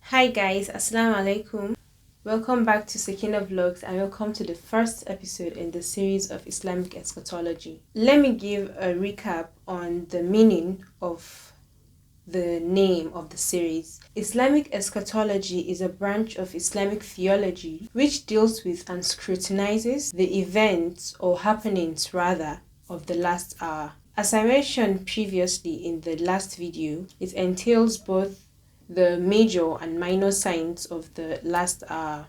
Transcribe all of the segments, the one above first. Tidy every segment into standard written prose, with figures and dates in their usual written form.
Hi guys, Assalamu alaikum. Welcome back to Sakina Vlogs and welcome to the first episode in the series of Islamic Eschatology. Let me give a recap on the meaning of the name of the series. Islamic Eschatology is a branch of Islamic theology which deals with and scrutinizes the events or happenings rather of the last hour. As I mentioned previously in the last video, it entails both the major and minor signs of the last hour.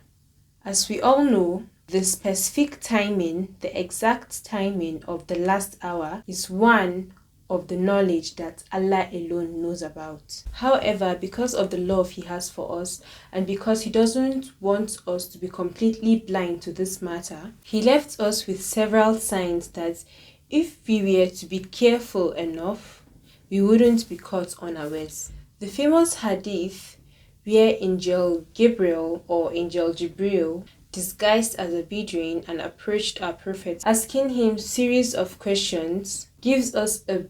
As we all know, the specific timing, the exact timing of the last hour is one of the knowledge that Allah alone knows about. However, because of the love He has for us and because He doesn't want us to be completely blind to this matter, He left us with several signs that if we were to be careful enough, we wouldn't be caught unawares. The famous hadith where Angel Gabriel or Angel Jibril disguised as a Bedouin and approached our Prophet asking him series of questions gives us a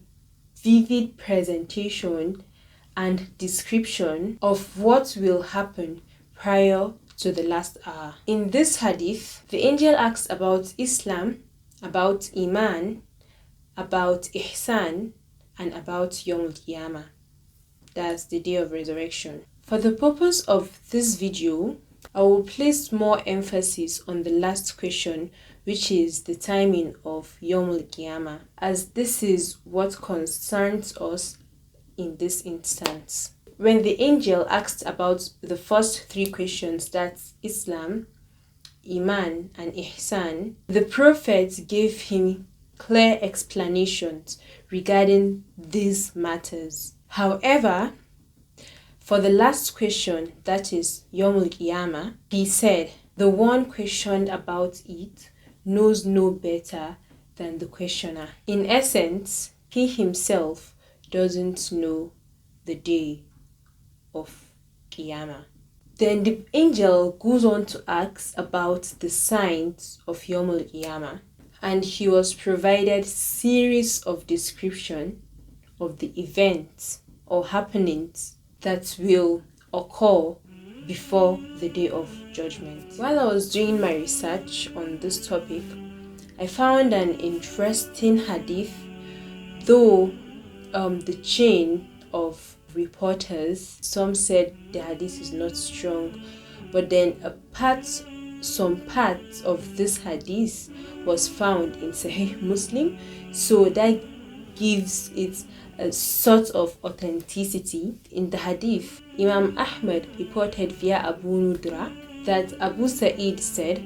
vivid presentation and description of what will happen prior to the last hour. In this hadith, the angel asks about Islam, about Iman, about Ihsan, and about Yawm al-Qiyamah. That's the day of resurrection. For the purpose of this video, I will place more emphasis on the last question, which is the timing of Yawm al-Qiyamah, as this is what concerns us in this instance. When the angel asked about the first three questions, that's Islam, Iman, and Ihsan, the Prophet gave him clear explanations regarding these matters. However, for the last question, that is Yawm al-Qiyamah, he said, the one questioned about it knows no better than the questioner. In essence, he himself doesn't know the day of Qiyamah. Then the angel goes on to ask about the signs of Yawm al-Qiyamah, and he was provided series of description of the events or happenings that will occur before the day of judgment. While I was doing my research on this topic, I found an interesting hadith, though the chain of reporters, some said the hadith is not strong, but then some parts of this hadith was found in Sahih Muslim, so that gives it a sort of authenticity. In the hadith, Imam Ahmad reported via Abu Nudra that Abu Sa'id said,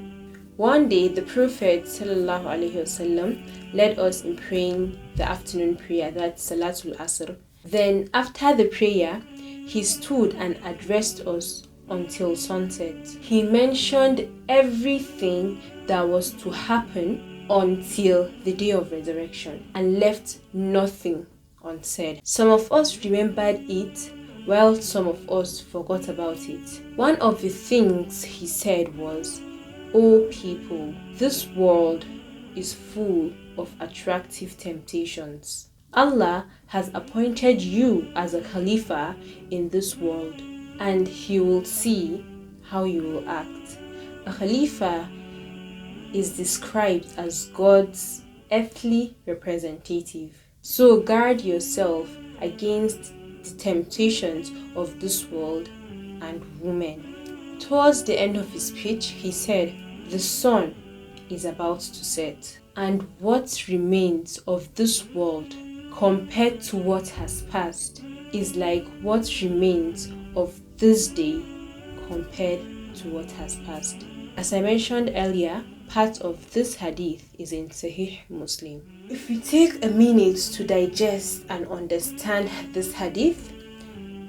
one day the Prophet ﷺ led us in praying the afternoon prayer, that's Salatul Asr. Then after the prayer, he stood and addressed us until sunset. He mentioned everything that was to happen until the day of resurrection and left nothing unsaid. Some of us remembered it, while some of us forgot about it. One of the things he said was, "O people, this world is full of attractive temptations. Allah has appointed you as a Khalifa in this world, and He will see how you will act." A Khalifa is described as God's earthly representative. So guard yourself against the temptations of this world and women. Towards the end of his speech, he said, the sun is about to set, and what remains of this world compared to what has passed is like what remains of this day compared to what has passed. As I mentioned earlier, part of this hadith is in Sahih Muslim. If we take a minute to digest and understand this hadith,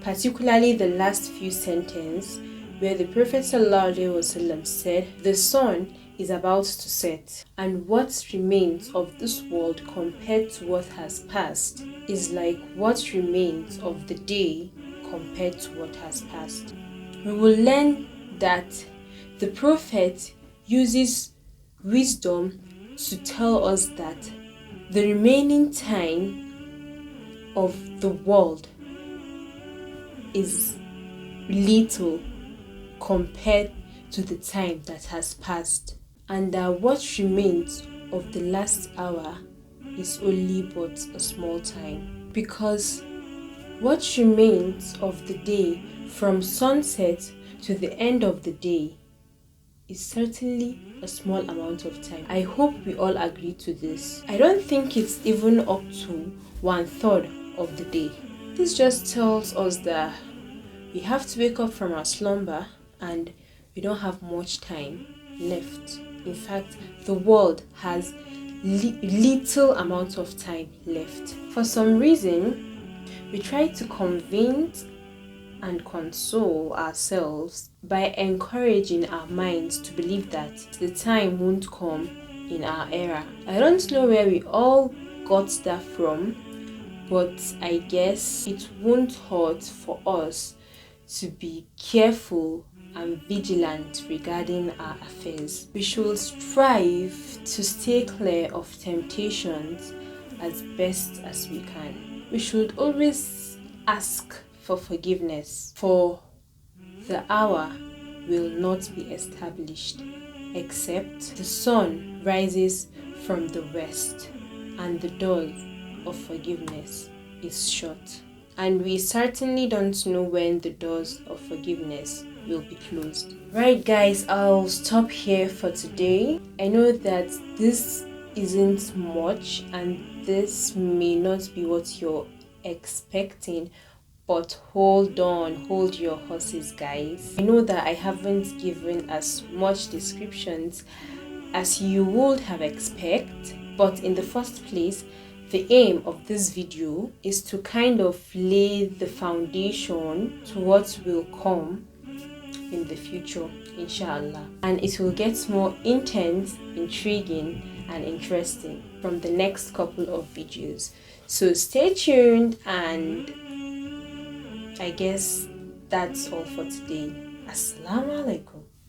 particularly the last few sentences where the Prophet ﷺ said, the sun is about to set, and what remains of this world compared to what has passed is like what remains of the day compared to what has passed. We will learn that the Prophet uses wisdom to tell us that the remaining time of the world is little compared to the time that has passed, and that what remains of the last hour is only but a small time. Because what remains of the day from sunset to the end of the day is certainly a small amount of time. I hope we all agree to this. I don't think it's even up to 1/3 of the day. This just tells us that we have to wake up from our slumber and we don't have much time left. In fact, the world has little amount of time left. For some reason, we try to convince and console ourselves by encouraging our minds to believe that the time won't come in our era. I don't know where we all got that from, but I guess it won't hurt for us to be careful and vigilant regarding our affairs. We should strive to stay clear of temptations as best as we can. We should always ask for forgiveness, for the hour will not be established except the sun rises from the west and the door of forgiveness is shut. And we certainly don't know when the doors of forgiveness will be closed. Right guys, I'll stop here for today. I know that this isn't much and this may not be what you're expecting, but hold on, hold your horses guys. I know that I haven't given as much descriptions as you would have expected, but in the first place, the aim of this video is to kind of lay the foundation to what will come in the future, inshallah. And it will get more intense, intriguing, and interesting from the next couple of videos. So stay tuned, and I guess that's all for today. Assalamu alaikum.